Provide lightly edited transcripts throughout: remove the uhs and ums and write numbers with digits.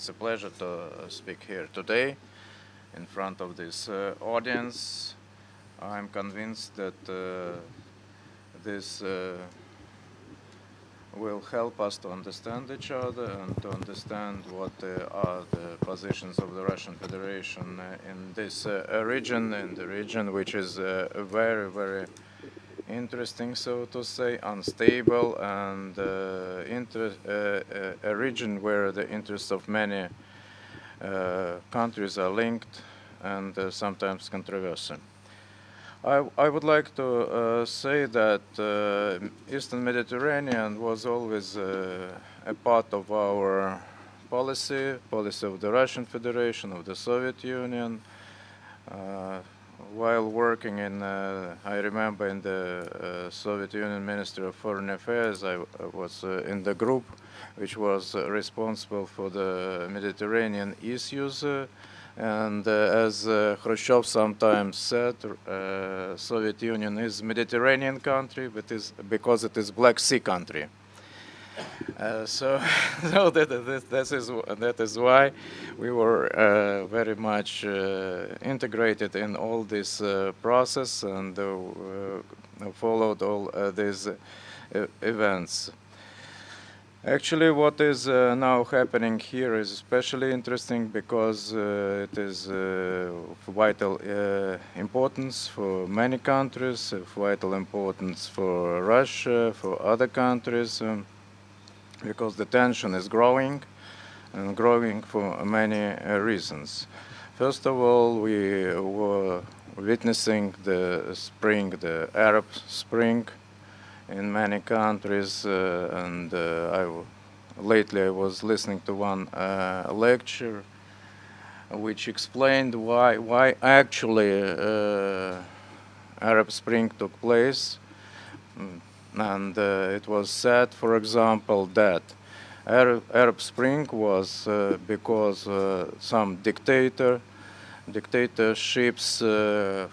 it's a pleasure to speak here today in front of this audience. I'm convinced that this will help us to understand each other and to understand what are the positions of the Russian Federation in this region, in the region which is very, very interesting, so to say, unstable, and a region where the interests of many countries are linked and sometimes controversial. I would like to say that Eastern Mediterranean was always a part of our policy of the Russian Federation, of the Soviet Union. While working in, I remember in the Soviet Union Ministry of Foreign Affairs, I was in the group which was responsible for the Mediterranean issues. And as Khrushchev sometimes said, Soviet Union is Mediterranean country, but is because it is Black Sea country. So that is why we were very much integrated in all this process and followed all these events. Actually, what is now happening here is especially interesting because it is of vital importance for many countries, of vital importance for Russia, for other countries, because the tension is growing, and growing for many reasons. First of all, we were witnessing the spring, the Arab Spring, in many countries, and lately I was listening to one lecture which explained why actually Arab Spring took place. And it was said, for example, that Arab Spring was because some dictatorships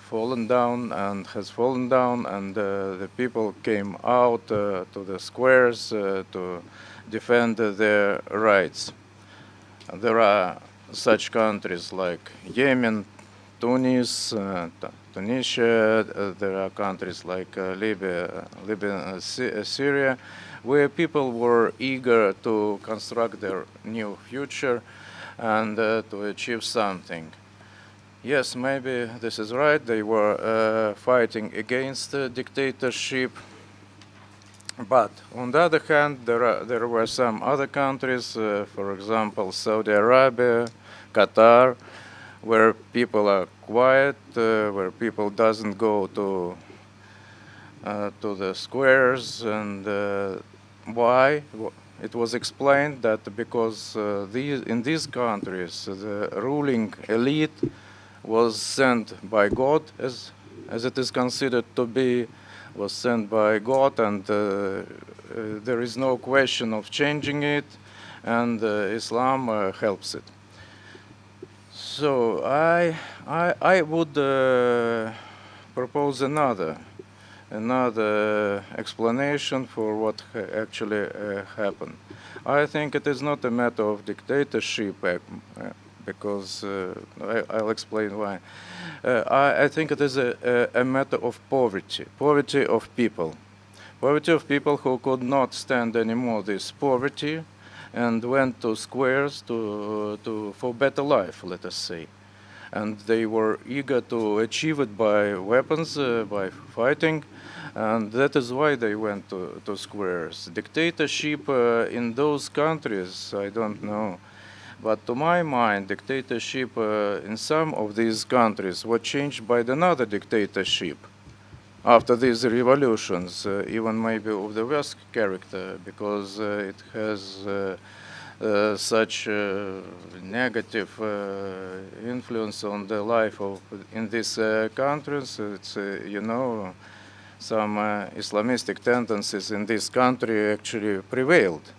fallen down and the people came out to the squares to defend their rights. There are such countries like Yemen, Tunis, Tunisia, there are countries like Libya, Syria, where people were eager to construct their new future and to achieve something. Yes, maybe this is right. They were fighting against dictatorship. But on the other hand, there were some other countries, for example, Saudi Arabia, Qatar, where people are quiet, where people doesn't go to the squares, and why? It was explained that because in these countries the ruling elite was sent by God, as it is considered to be, was sent by God, and there is no question of changing it, and Islam helps it. So I would propose another explanation for what actually happened. I think it is not a matter of dictatorship, because I'll explain why. I think it is a matter of poverty of people who could not stand anymore this poverty and went to squares for better life, let us say. And they were eager to achieve it by weapons, by fighting, and that is why they went to squares. Dictatorship in those countries, I don't know. But to my mind, dictatorship in some of these countries was changed by another dictatorship after these revolutions, even maybe of the worst character, because it has such negative influence on the life in these countries. It's some Islamistic tendencies in this country actually prevailed.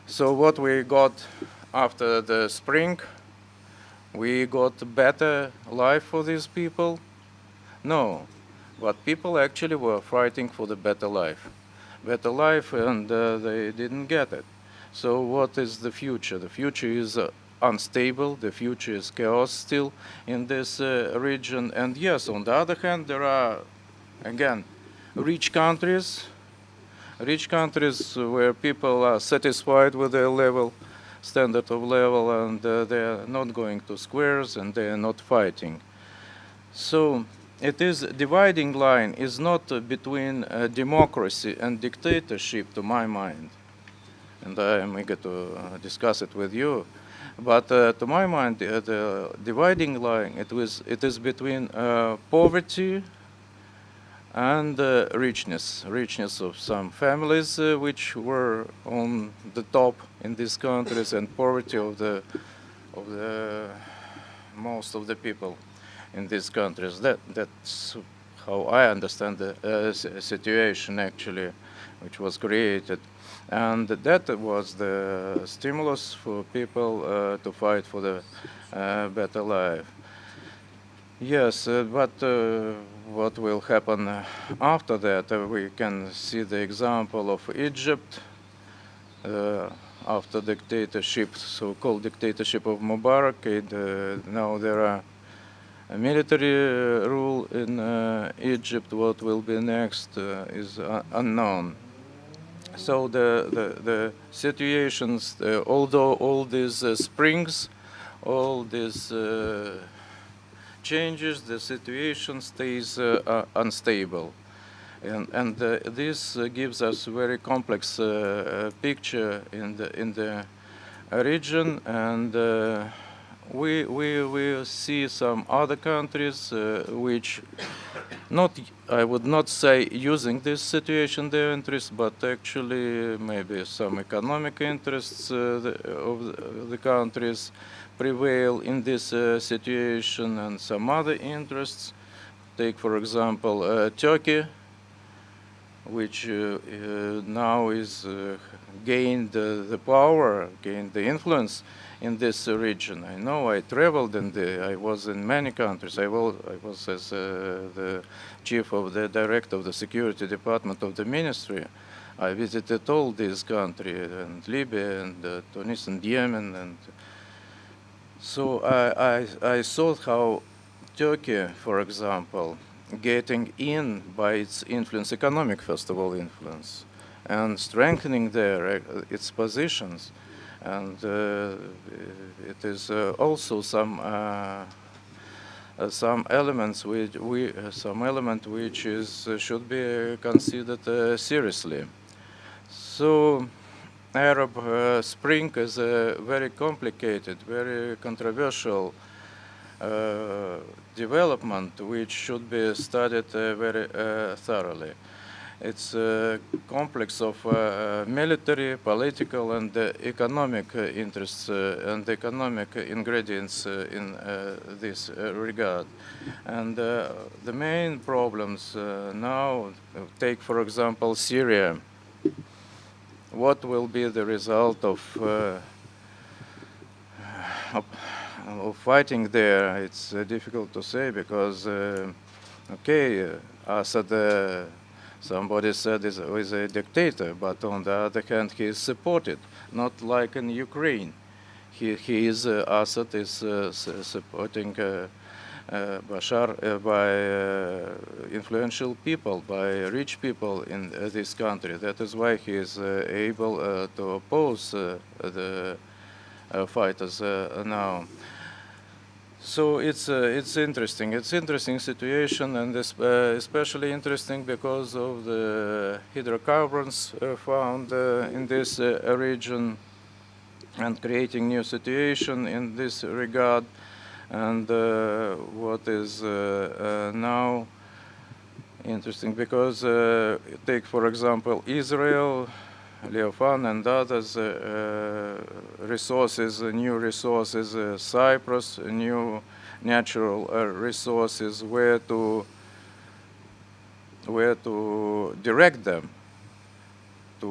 So what we got after the spring, we got better life for these people? No, but people actually were fighting for the better life, and they didn't get it. So what is the future? The future is unstable. The future is chaos still in this region. And yes, on the other hand, there are, again, rich countries where people are satisfied with their standard of level, and they are not going to squares and they are not fighting. So it is dividing line is not between democracy and dictatorship, to my mind, and I am eager to discuss it with you. But to my mind, the dividing line it is between poverty and richness of some families which were on the top in these countries, and poverty of the most of the people in these countries. That's how I understand the situation actually, which was created, and that was the stimulus for people to fight for the better life. Yes, but what will happen after that? We can see the example of Egypt after dictatorship, so-called dictatorship of Mubarak. Now there are a military rule in Egypt. What will be next is unknown. So the situations, although all these springs, all these changes, the situation stays unstable, and this gives us a very complex picture in the region, and we see some other countries which not, I would not say using this situation their interests, but actually maybe some economic interests of the countries prevail in this situation, and some other interests. Take, for example, Turkey, which now is gained the power, gained the influence in this region. I know I traveled and I was in many countries. I was as the chief of the director of the security department of the ministry. I visited all these countries, and Libya and Tunis and Yemen, and so I saw how Turkey, for example, getting in by its influence, economic first of all influence, and strengthening its positions, and it is also some elements which should be considered seriously. So Arab Spring is a very complicated, very controversial development which should be studied very thoroughly. It's a complex of military, political, and economic interests and economic ingredients in this regard. And the main problems now, take for example Syria. What will be the result of fighting there? It's difficult to say because, Assad, somebody said is a dictator, but on the other hand, he is supported, not like in Ukraine. Assad is supporting Bashar by influential people, by rich people in this country. That is why he is able to oppose the fighters now. So it's interesting. It's interesting situation, and especially interesting because of the hydrocarbons found in this region, and creating new situation in this regard. And what is now interesting, because take for example Israel, Leofan and others resources, new resources, Cyprus, new natural resources, where to direct them, to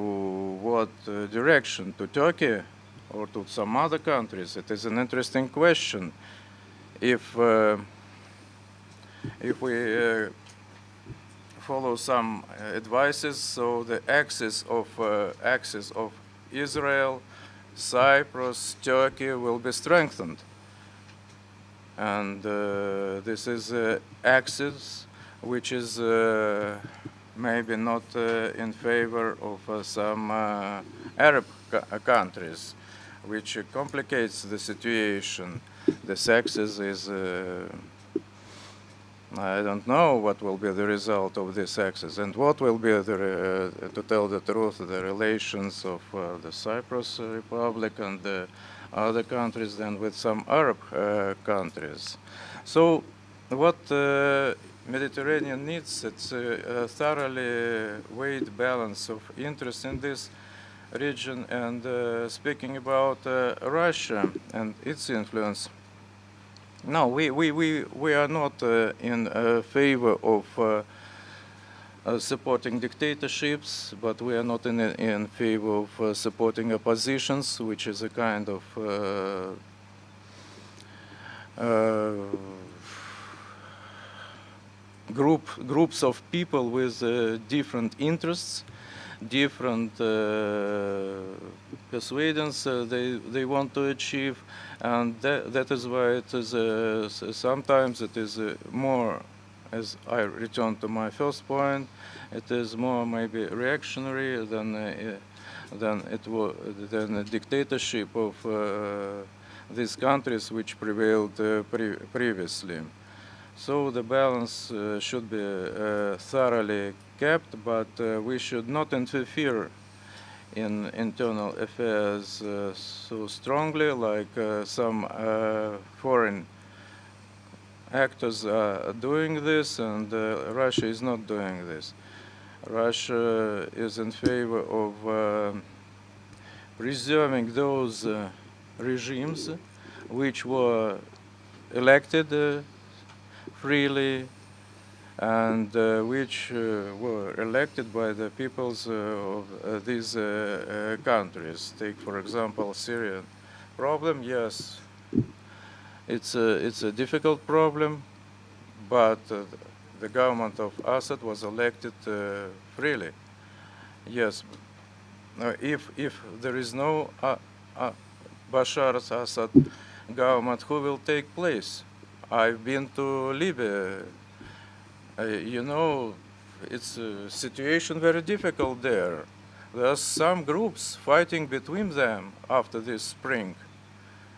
what direction, to Turkey or to some other countries? It is an interesting question. If we follow some advices, so the axis of Israel, Cyprus, Turkey will be strengthened. And this is axis which is maybe not in favor of some Arab countries, which complicates the situation. This axis is I don't know what will be the result of this axis and what will be to tell the truth, the relations of the Cyprus Republic and the other countries than with some Arab countries. So what Mediterranean needs, it's a thoroughly weighed balance of interest in this region. And speaking about Russia and its influence, no, we are not in favor of supporting dictatorships, but we are not in favor of supporting oppositions, which is a kind of groups of people with different interests, different persuasions they want to achieve, and that is why it is sometimes it is more, as I return to my first point, it is more maybe reactionary than a dictatorship of these countries which prevailed previously. So the balance should be thoroughly kept, but we should not interfere in internal affairs so strongly like some foreign actors are doing this, and Russia is not doing this. Russia is in favor of preserving those regimes which were elected freely and which were elected by the peoples of these countries. Take, for example, Syrian problem. Yes, it's a difficult problem, but the government of Assad was elected freely. Yes, if there is no Bashar al-Assad government, who will take place? I've been to Libya. You know, it's a situation very difficult there. There are some groups fighting between them after this spring.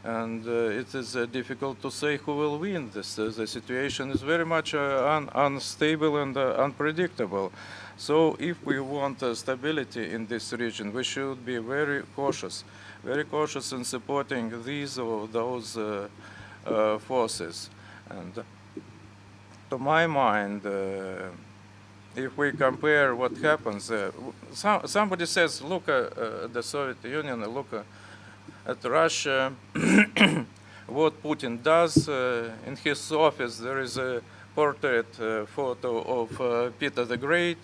And it is difficult to say who will win. The situation is very much unstable and unpredictable. So if we want stability in this region, we should be very cautious in supporting these or those forces. And to my mind, if we compare what happens, somebody says, look at the Soviet Union, look at Russia, what Putin does. In his office there is a portrait photo of Peter the Great,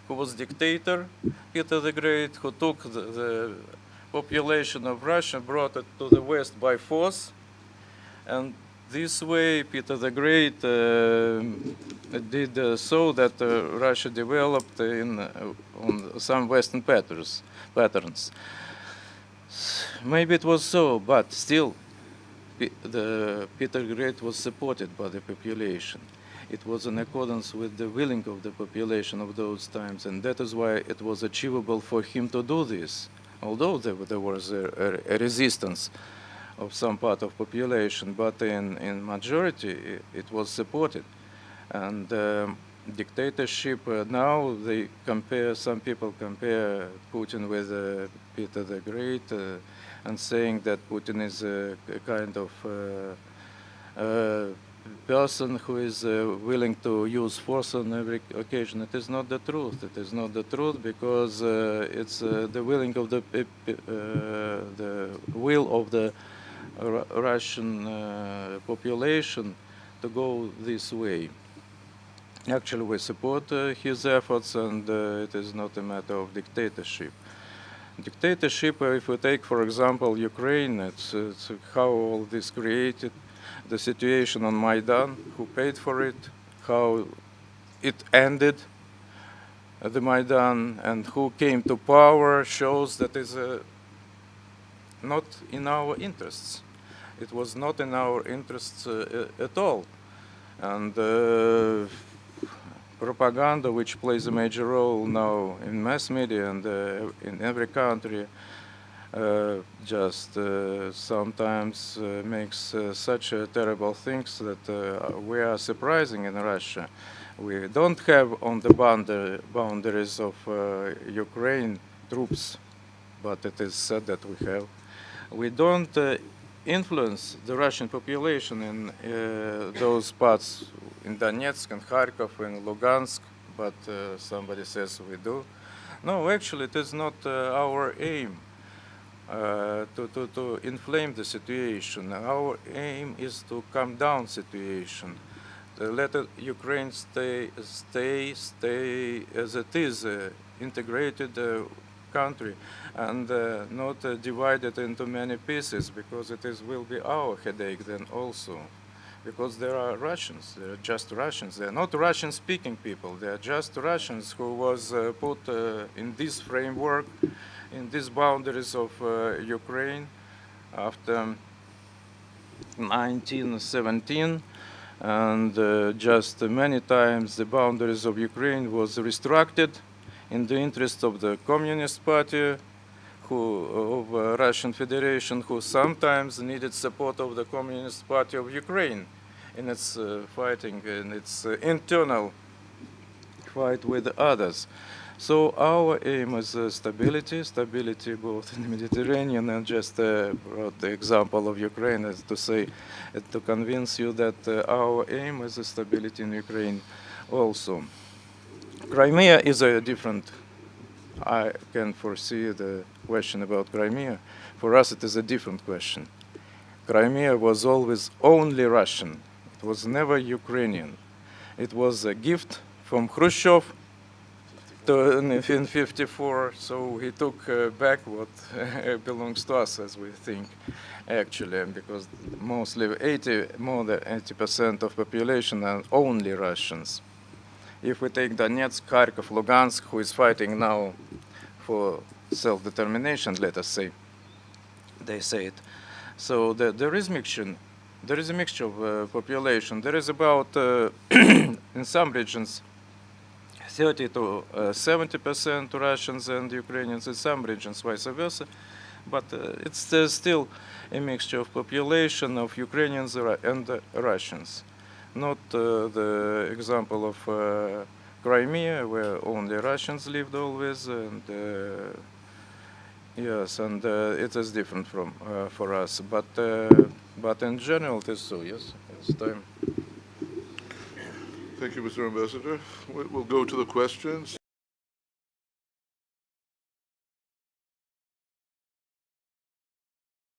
who was dictator. Peter the Great, who took the population of Russia, brought it to the West by force. And this way, Peter the Great did so that Russia developed on some Western patterns. Maybe it was so, but still, Peter the Great was supported by the population. It was in accordance with the willing of the population of those times, and that is why it was achievable for him to do this, although there was a resistance of some part of population, but in majority it was supported. And dictatorship now some people compare Putin with Peter the Great and saying that Putin is a kind of person who is willing to use force on every occasion. It is not the truth. It is not the truth because it's the willing of the will of the Russian population to go this way. Actually, we support his efforts, and it is not a matter of dictatorship. Dictatorship, if we take, for example, Ukraine, it's how all this created, the situation on Maidan, who paid for it, how it ended the Maidan, and who came to power, shows that is not in our interests. It was not in our interests at all. And propaganda, which plays a major role now in mass media and in every country, just sometimes makes such terrible things that we are surprising in Russia. We don't have on the boundaries of Ukraine troops, but it is said that we have. We don't influence the Russian population in those parts in Donetsk and Kharkov and Lugansk, but somebody says we do. No, actually, it is not our aim to inflame the situation. Our aim is to calm down situation. To let Ukraine stay as it is, integrated country, and not divided into many pieces, because will be our headache then also. Because there are Russians, they are just Russians. They are not Russian-speaking people. They are just Russians who was put in this framework, in these boundaries of Ukraine after 1917, and just many times the boundaries of Ukraine was restricted in the interest of the Communist Party of Russian Federation, who sometimes needed support of the Communist Party of Ukraine in its fighting, in its internal fight with others. So our aim is stability both in the Mediterranean, and just brought the example of Ukraine as to say, to convince you that our aim is stability in Ukraine also. Crimea is a different, I can foresee the question about Crimea. For us it is a different question. Crimea was always only Russian. It was never Ukrainian. It was a gift from Khrushchev in 54, so he took back what belongs to us, as we think, actually, because mostly more than 80% of population are only Russians. If we take Donetsk, Kharkov, Lugansk, who is fighting now for self-determination, let us say, they say it. So there is mixture. There is a mixture of population. There is about, in some regions, 30 to 70% Russians and Ukrainians, in some regions vice versa, but it's still a mixture of population of Ukrainians and Russians. Not the example of Crimea, where only Russians lived always, and yes, and it is different from for us. But in general, it is so. Yes, it's time. Thank you, Mr. Ambassador. We'll go to the questions.